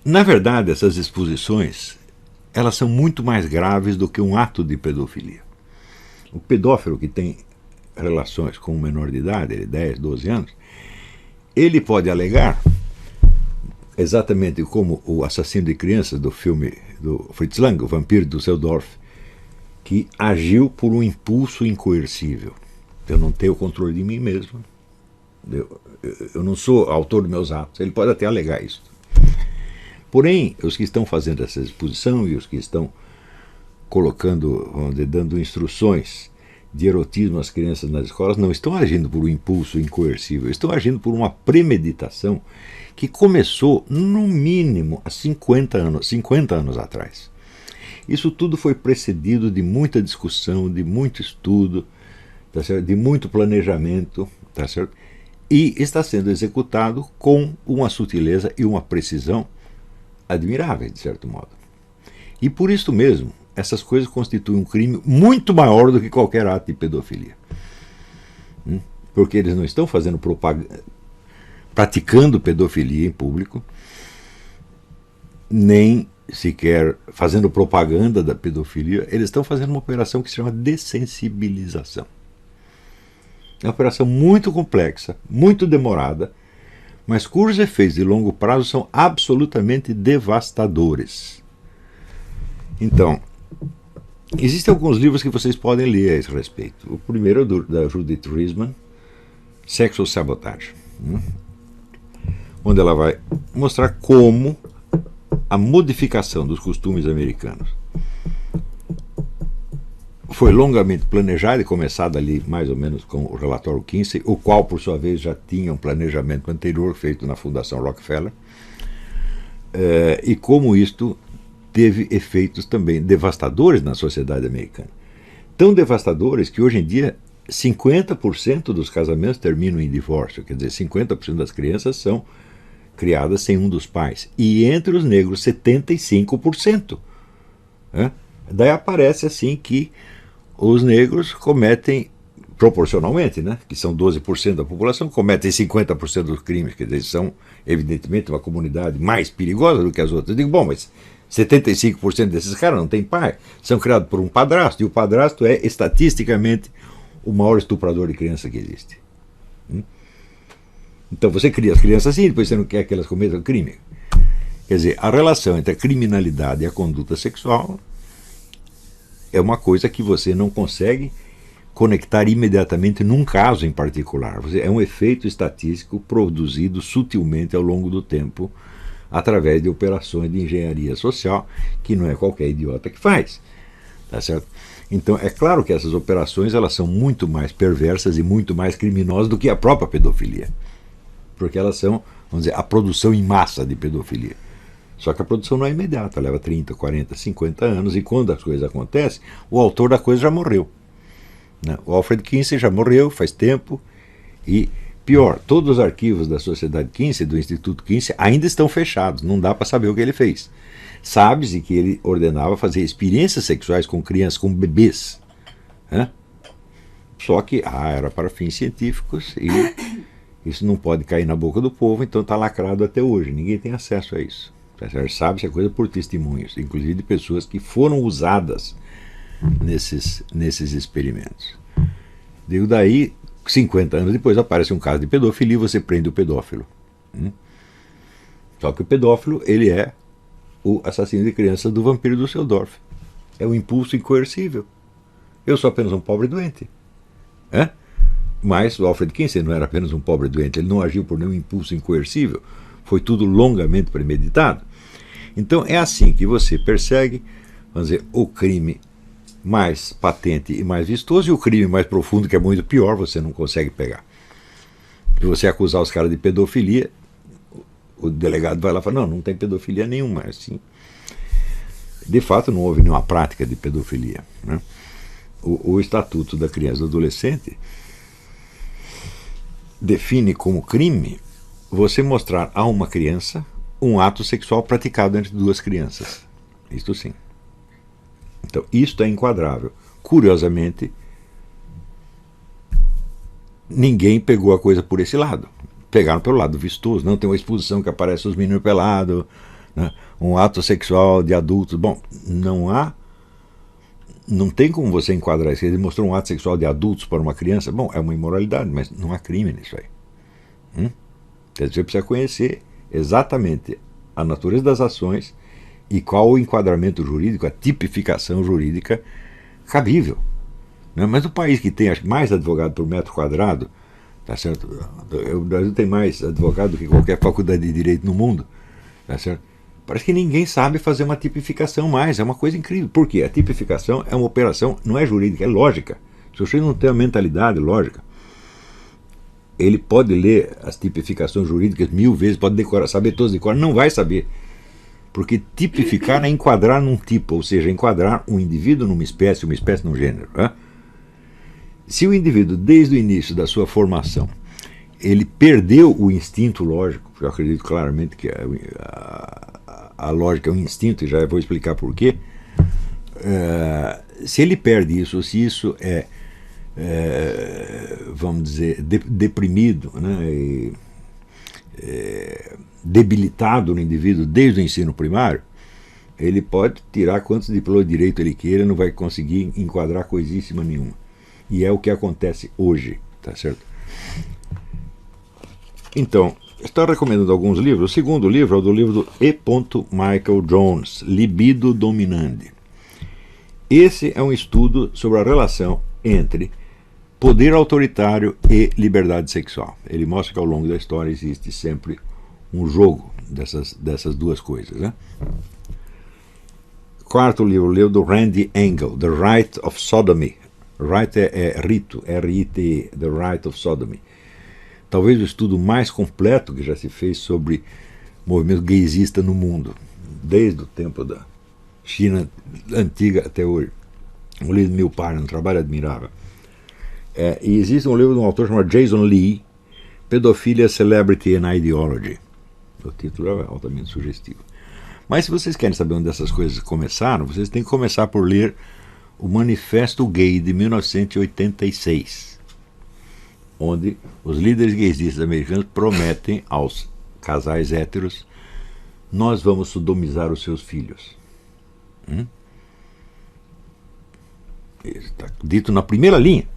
Na verdade, essas exposições, elas são muito mais graves do que um ato de pedofilia. O pedófilo que tem relações com um menor de idade, ele 10, 12 anos, ele pode alegar, exatamente como o assassino de crianças do filme do Fritz Lang, o Vampiro de Düsseldorf, que agiu por um impulso incoercível. Eu não tenho o controle de mim mesmo. Eu não sou autor dos meus atos. Ele pode até alegar isso. Porém, os que estão fazendo essa exposição e os que estão colocando, vamos dizer, dando instruções de erotismo às crianças nas escolas não estão agindo por um impulso incoercível, estão agindo por uma premeditação que começou, no mínimo, há 50 anos atrás. Isso tudo foi precedido de muita discussão, de muito estudo, tá certo? De muito planejamento, tá certo? E está sendo executado com uma sutileza e uma precisão admiráveis, de certo modo. E por isso mesmo, essas coisas constituem um crime muito maior do que qualquer ato de pedofilia. Porque eles não estão fazendo propaganda, praticando pedofilia em público, nem sequer fazendo propaganda da pedofilia, eles estão fazendo uma operação que se chama dessensibilização. É uma operação muito complexa, muito demorada, mas cujos efeitos de longo prazo são absolutamente devastadores. Então, existem alguns livros que vocês podem ler a esse respeito. O primeiro é da Judith Riesman, Sexual Sabotage, onde ela vai mostrar como a modificação dos costumes americanos foi longamente planejada e começada ali mais ou menos com o relatório Kinsey, o qual por sua vez já tinha um planejamento anterior feito na Fundação Rockefeller, e como isto teve efeitos também devastadores na sociedade americana. Tão devastadores que hoje em dia 50% dos casamentos terminam em divórcio, quer dizer, 50% das crianças são criadas sem um dos pais. E entre os negros, 75%. Daí aparece assim que os negros cometem, proporcionalmente, que são 12% da população, cometem 50% dos crimes, quer dizer, são evidentemente uma comunidade mais perigosa do que as outras. Eu digo, bom, mas 75% desses caras não têm pai, são criados por um padrasto, e o padrasto é estatisticamente o maior estuprador de criança que existe. Então você cria as crianças assim, depois você não quer que elas cometam crime. Quer dizer, a relação entre a criminalidade e a conduta sexual é uma coisa que você não consegue conectar imediatamente num caso em particular. É um efeito estatístico produzido sutilmente ao longo do tempo através de operações de engenharia social que não é qualquer idiota que faz. Tá certo? Então é claro que essas operações elas são muito mais perversas e muito mais criminosas do que a própria pedofilia. Porque elas são, vamos dizer, a produção em massa de pedofilia. Só que a produção não é imediata, leva 30, 40, 50 anos, e quando as coisas acontecem, o autor da coisa já morreu. O Alfred Kinsey já morreu faz tempo, e pior, todos os arquivos da Sociedade Kinsey, do Instituto Kinsey, ainda estão fechados, não dá para saber o que ele fez. Sabe-se que ele ordenava fazer experiências sexuais com crianças, com bebês. Só que era para fins científicos e isso não pode cair na boca do povo, então está lacrado até hoje, ninguém tem acesso a isso. Sabe-se a coisa por testemunhos, inclusive de pessoas que foram usadas nesses experimentos. Digo, daí, 50 anos depois, aparece um caso de pedofilia e você prende o pedófilo. Só que o pedófilo, ele é o assassino de crianças do Vampiro de Düsseldorf. É um impulso incoercível. Eu sou apenas um pobre doente. Mas o Alfred Kinsey não era apenas um pobre doente, ele não agiu por nenhum impulso incoercível. Foi tudo longamente premeditado. Então é assim que você persegue, vamos dizer, o crime mais patente e mais vistoso, e o crime mais profundo, que é muito pior, você não consegue pegar. Se você acusar os caras de pedofilia, o delegado vai lá e fala, não tem pedofilia nenhuma. Assim, de fato, não houve nenhuma prática de pedofilia. O Estatuto da Criança e do Adolescente define como crime você mostrar a uma criança um ato sexual praticado entre duas crianças. Isto sim. Então, isto é enquadrável. Curiosamente, ninguém pegou a coisa por esse lado. Pegaram pelo lado vistoso. Não tem uma exposição que aparece os meninos pelados, né? Um ato sexual de adultos. Bom, não tem como você enquadrar isso. Ele mostrou um ato sexual de adultos para uma criança. Bom, é uma imoralidade, mas não há crime nisso aí. Quer dizer, você precisa conhecer exatamente a natureza das ações e qual o enquadramento jurídico, a tipificação jurídica cabível. Né? Mas o país que tem, acho, mais advogado por metro quadrado, tá certo? O Brasil tem mais advogado do que qualquer faculdade de direito no mundo, tá certo? Parece que ninguém sabe fazer uma tipificação mais. É uma coisa incrível. Por quê? A tipificação é uma operação, não é jurídica, é lógica. Se o sujeito não tem uma mentalidade lógica, ele pode ler as tipificações jurídicas 1000 vezes, pode decorar, saber todas de cor, não vai saber. Porque tipificar é enquadrar num tipo, ou seja, enquadrar um indivíduo numa espécie, uma espécie num gênero. Né? Se o indivíduo, desde o início da sua formação, ele perdeu o instinto lógico, eu acredito claramente que a lógica é um instinto, e já vou explicar por quê. Se ele perde isso, ou se isso vamos dizer, deprimido, né, debilitado no indivíduo desde o ensino primário, ele pode tirar quantos diplomas de direito ele queira, não vai conseguir enquadrar coisíssima nenhuma. E é o que acontece hoje, tá certo? Então, estou recomendando alguns livros. O segundo livro é o do livro do E. Michael Jones, Libido Dominandi. Esse é um estudo sobre a relação entre poder autoritário e liberdade sexual. Ele mostra que ao longo da história existe sempre um jogo dessas duas coisas. Né? Quarto livro do Randy Engel, The Rite of Sodomy. Rite é rito, R-I-T-E, The Rite of Sodomy. Talvez o estudo mais completo que já se fez sobre movimento gaysista no mundo, desde o tempo da China antiga até hoje. Um livro de Milpar, um trabalho admirável. E existe um livro de um autor chamado Jason Lee, Pedofilia, Celebrity and Ideology. O título é altamente sugestivo. Mas se vocês querem saber onde essas coisas começaram, vocês têm que começar por ler o Manifesto Gay de 1986, onde os líderes gaysistas americanos prometem aos casais héteros: nós vamos sodomizar os seus filhos. Isso está dito na primeira linha.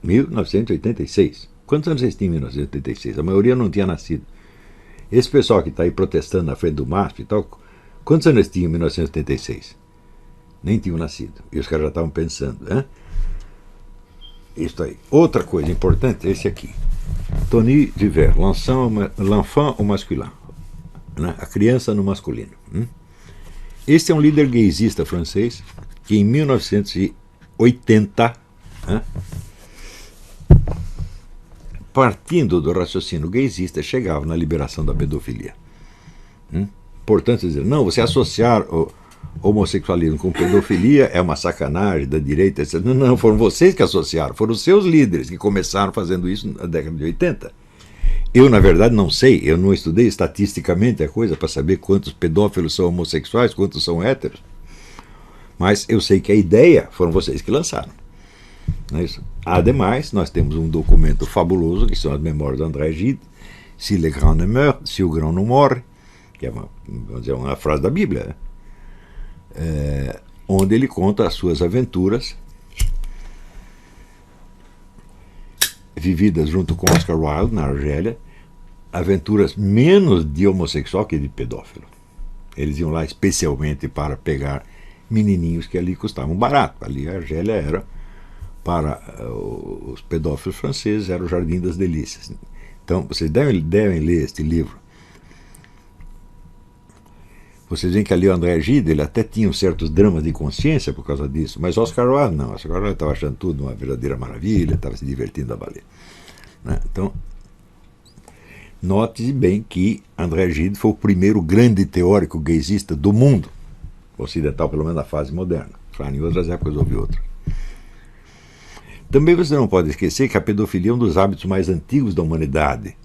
1986. Quantos anos vocês tinham em 1986? A maioria não tinha nascido. Esse pessoal que está aí protestando na frente do MASP e tal, quantos anos eles tinham em 1986? Nem tinham nascido. E os caras já estavam pensando. Isso aí. Outra coisa importante é esse aqui. Tony Diver, L'Enfant au Masculin. Né? A criança no masculino. Este é um líder gaysista francês que em 1980, partindo do raciocínio gaysista, chegava na liberação da pedofilia. Portanto, dizer, não, você associar o homossexualismo com pedofilia é uma sacanagem da direita, etc. Não, foram vocês que associaram, foram os seus líderes que começaram fazendo isso na década de 80. Eu, na verdade, não sei, eu não estudei estatisticamente a coisa para saber quantos pedófilos são homossexuais, quantos são héteros, mas eu sei que a ideia foram vocês que lançaram. Não é isso? Ademais, nós temos um documento fabuloso, que são as memórias de André Gide, Se le grand ne meurt, se o grão não morre, que é uma frase da Bíblia, onde ele conta as suas aventuras vividas junto com Oscar Wilde na Argélia, aventuras menos de homossexual que de pedófilo. Eles iam lá especialmente para pegar menininhos que ali custavam barato. Ali a Argélia era, para os pedófilos franceses, era o Jardim das Delícias. Então, vocês devem ler este livro. Vocês veem que ali o André Gide, ele até tinha certos dramas de consciência por causa disso, mas Oscar Wilde não. Oscar Wilde estava achando tudo uma verdadeira maravilha, estava se divertindo a valer. Né? Então, note bem que André Gide foi o primeiro grande teórico gaysista do mundo, ocidental, pelo menos na fase moderna. Claro, em outras épocas houve outras. Também você não pode esquecer que a pedofilia é um dos hábitos mais antigos da humanidade.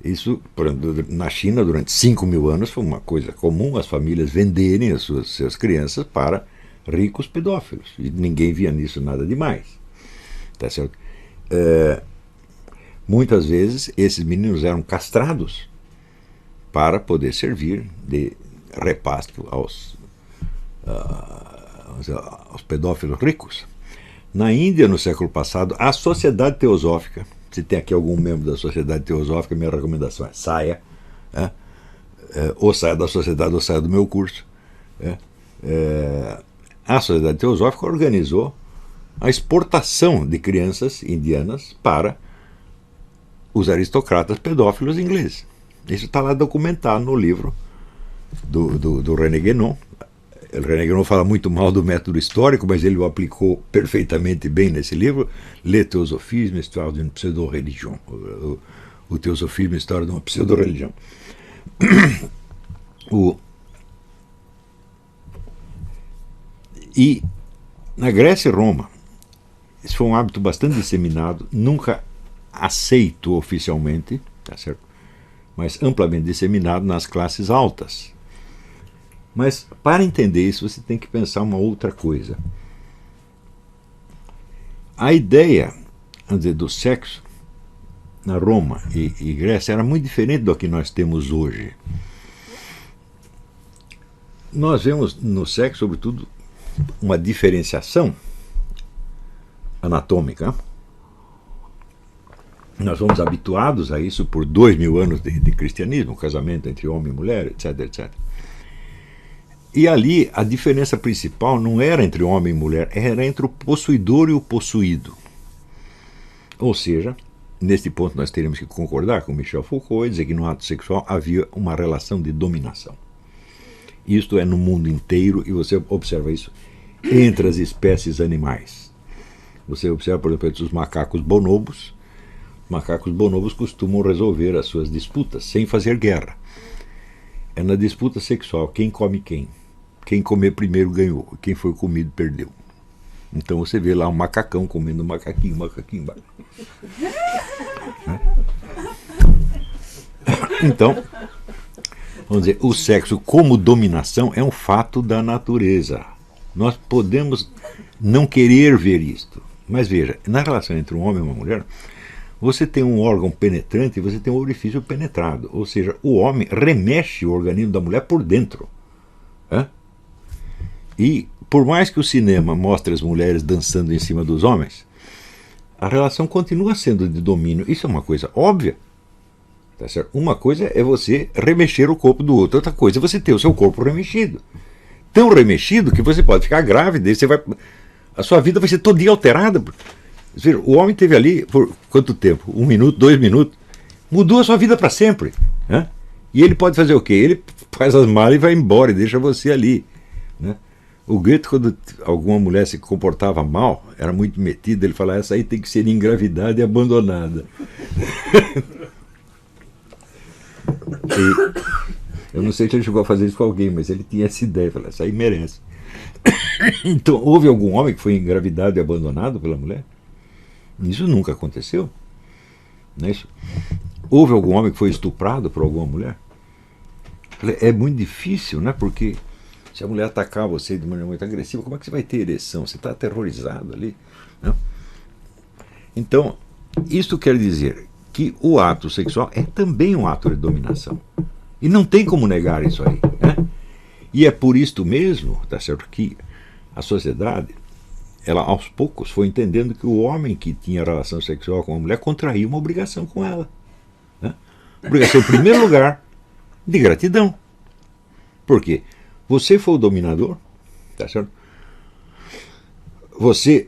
Isso, por exemplo, na China, durante 5.000 anos, foi uma coisa comum as famílias venderem as suas crianças para ricos pedófilos. E ninguém via nisso nada demais. Tá certo? Muitas vezes, esses meninos eram castrados para poder servir de repasto aos pedófilos ricos. Na Índia, no século passado, a Sociedade Teosófica, se tem aqui algum membro da Sociedade Teosófica, minha recomendação é saia, ou saia da sociedade ou saia do meu curso. A Sociedade Teosófica organizou a exportação de crianças indianas para os aristocratas pedófilos ingleses. Isso está lá documentado no livro do René Guénon. O René Guénon fala muito mal do método histórico, mas ele o aplicou perfeitamente bem nesse livro. Le Théosophisme, Histoire d'une pseudo-religion. O Teosofismo, História de uma pseudo-religião. E na Grécia e Roma, isso foi um hábito bastante disseminado, nunca aceito oficialmente, tá certo? Mas amplamente disseminado nas classes altas. Mas para entender isso, você tem que pensar uma outra coisa. A ideia, vamos dizer, do sexo na Roma e Grécia era muito diferente do que nós temos hoje. Nós vemos no sexo, sobretudo, uma diferenciação anatômica. Nós fomos habituados a isso por 2000 anos de cristianismo, casamento entre homem e mulher, etc, etc. E ali a diferença principal não era entre homem e mulher, era entre o possuidor e o possuído. Ou seja, neste ponto nós teríamos que concordar com Michel Foucault e dizer que no ato sexual havia uma relação de dominação. Isto é no mundo inteiro, e você observa isso entre as espécies animais. Você observa, por exemplo, os macacos bonobos. Macacos bonobos costumam resolver as suas disputas sem fazer guerra. É na disputa sexual quem come quem. Quem comer primeiro ganhou, quem foi comido perdeu. Então você vê lá um macacão comendo um macaquinho. Então, vamos dizer, o sexo como dominação é um fato da natureza. Nós podemos não querer ver isto. Mas veja, na relação entre um homem e uma mulher, você tem um órgão penetrante e você tem um orifício penetrado. Ou seja, o homem remexe o organismo da mulher por dentro. E por mais que o cinema mostre as mulheres dançando em cima dos homens, a relação continua sendo de domínio. Isso é uma coisa óbvia. Tá certo? Uma coisa é você remexer o corpo do outro, outra coisa é você ter o seu corpo remexido. Tão remexido que você pode ficar grávida, a sua vida vai ser todinha alterada. O homem teve ali por quanto tempo? 1 minuto, 2 minutos. Mudou a sua vida para sempre. E ele pode fazer o quê? Ele faz as malas e vai embora e deixa você ali. O Goethe, quando alguma mulher se comportava mal, era muito metida, ele falava, essa aí tem que ser engravidada e abandonada. Eu não sei se ele chegou a fazer isso com alguém, mas ele tinha essa ideia, falava, essa aí merece. Então, houve algum homem que foi engravidado e abandonado pela mulher? Isso nunca aconteceu. Não é isso? Houve algum homem que foi estuprado por alguma mulher? É muito difícil, né? Porque se a mulher atacar você de maneira muito agressiva, como é que você vai ter ereção? Você está aterrorizado ali. Né? Então, isso quer dizer que o ato sexual é também um ato de dominação. E não tem como negar isso aí. Né? E é por isto mesmo, tá certo, que a sociedade, ela aos poucos foi entendendo que o homem que tinha relação sexual com a mulher contraía uma obrigação com ela. Né? Obrigação, em primeiro lugar, de gratidão. Por quê? Você foi o dominador, tá certo? Você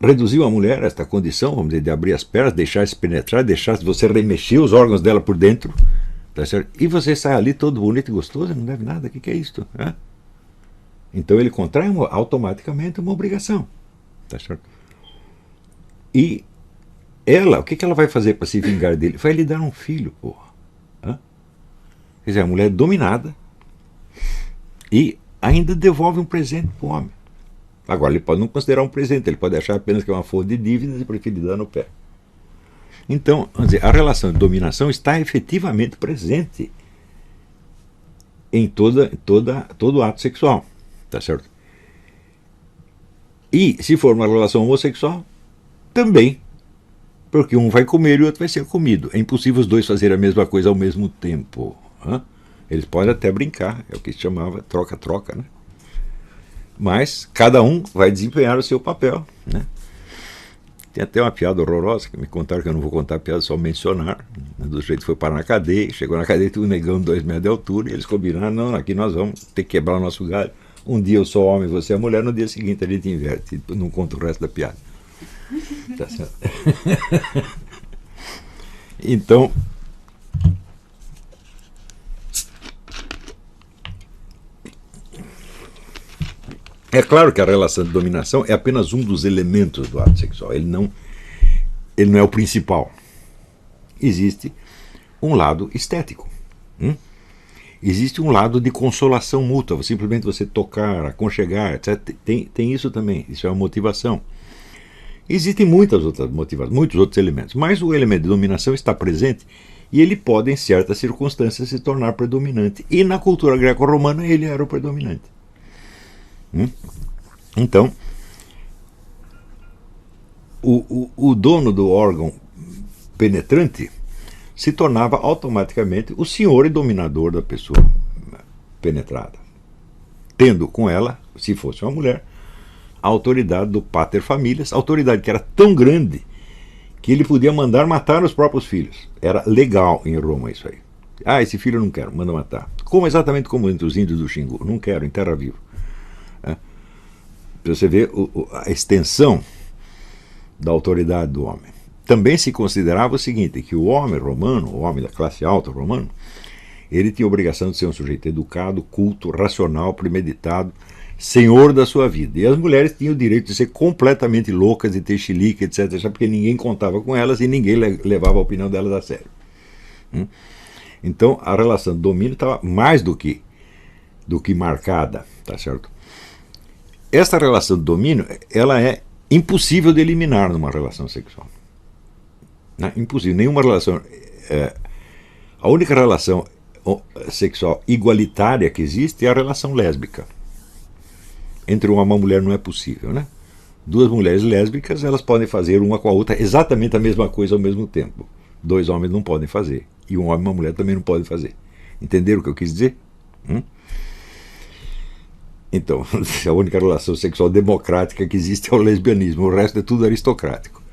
reduziu a mulher a esta condição, vamos dizer, de abrir as pernas, deixar-se penetrar, você remexer os órgãos dela por dentro, tá certo? E você sai ali todo bonito e gostoso e não deve nada, o que é isto? Né? Então ele contrai automaticamente uma obrigação, tá certo? E ela, o que ela vai fazer para se vingar dele? Vai lhe dar um filho, porra. Quer dizer, a mulher é dominada, e ainda devolve um presente para o homem. Agora, ele pode não considerar um presente, ele pode achar apenas que é uma fonte de dívidas e preferir dar no pé. Então, vamos dizer, a relação de dominação está efetivamente presente em todo ato sexual. Tá certo? E, se for uma relação homossexual, também. Porque um vai comer e o outro vai ser comido. É impossível os dois fazerem a mesma coisa ao mesmo tempo. Eles podem até brincar, é o que se chamava troca-troca, né? Mas cada um vai desempenhar o seu papel, né? Tem até uma piada horrorosa que me contaram, que eu não vou contar a piada, só mencionar. Do jeito que foi parar na cadeia, chegou na cadeia, tinha um negão de 2 metros de altura, e eles combinaram: não, aqui nós vamos ter que quebrar o nosso galho. Um dia eu sou homem, você é mulher, no dia seguinte a gente inverte. Não conta o resto da piada. Tá certo? Então, é claro que a relação de dominação é apenas um dos elementos do ato sexual. Ele não é o principal. Existe um lado estético. Existe um lado de consolação mútua. Simplesmente você tocar, aconchegar, etc. Tem isso também. Isso é uma motivação. Existem muitas outras motivações, muitos outros elementos. Mas o elemento de dominação está presente e ele pode, em certas circunstâncias, se tornar predominante. E na cultura greco-romana ele era o predominante. Então, o dono do órgão penetrante se tornava automaticamente o senhor e dominador da pessoa penetrada, tendo com ela, se fosse uma mulher, a autoridade do pater familias, autoridade que era tão grande que ele podia mandar matar os próprios filhos. Era legal em Roma isso aí. Esse filho eu não quero, manda matar. Exatamente como entre os índios do Xingu, não quero, enterra vivo. Para você ver a extensão da autoridade do homem. Também se considerava o seguinte, que o homem romano, o homem da classe alta romano, ele tinha a obrigação de ser um sujeito educado, culto, racional, premeditado, senhor da sua vida. E as mulheres tinham o direito de ser completamente loucas, de ter chilique, etc., porque ninguém contava com elas e ninguém levava a opinião delas a sério. Então, a relação de domínio estava mais do que marcada, tá certo? Essa relação de domínio, ela é impossível de eliminar numa relação sexual. Impossível. Nenhuma relação... a única relação sexual igualitária que existe é a relação lésbica. Entre um homem e uma mulher não é possível, né? Duas mulheres lésbicas, elas podem fazer uma com a outra exatamente a mesma coisa ao mesmo tempo. 2 homens não podem fazer. E um homem e uma mulher também não podem fazer. Entenderam o que eu quis dizer? Então, a única relação sexual democrática que existe é o lesbianismo. O resto é tudo aristocrático.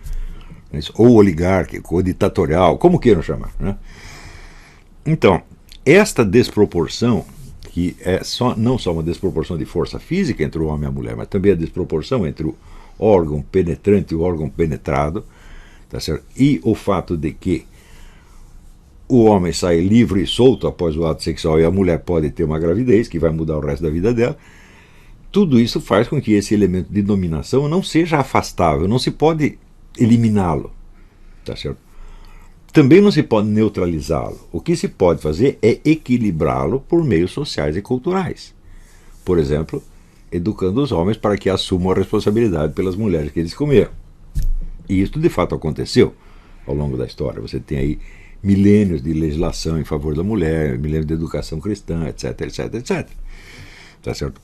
Ou oligárquico, ou ditatorial, como queiram chamar, né? Então, esta desproporção, que é não só uma desproporção de força física entre o homem e a mulher, mas também a desproporção entre o órgão penetrante e o órgão penetrado, tá certo? E o fato de que o homem sai livre e solto após o ato sexual e a mulher pode ter uma gravidez que vai mudar o resto da vida dela. Tudo isso faz com que esse elemento de dominação não seja afastável, não se pode eliminá-lo, tá certo? Também não se pode neutralizá-lo. O que se pode fazer é equilibrá-lo por meios sociais e culturais. Por exemplo, educando os homens para que assumam a responsabilidade pelas mulheres que eles comeram. E isso de fato aconteceu ao longo da história. Você tem aí milênios de legislação em favor da mulher, milênios de educação cristã, etc, etc, etc. Tá certo?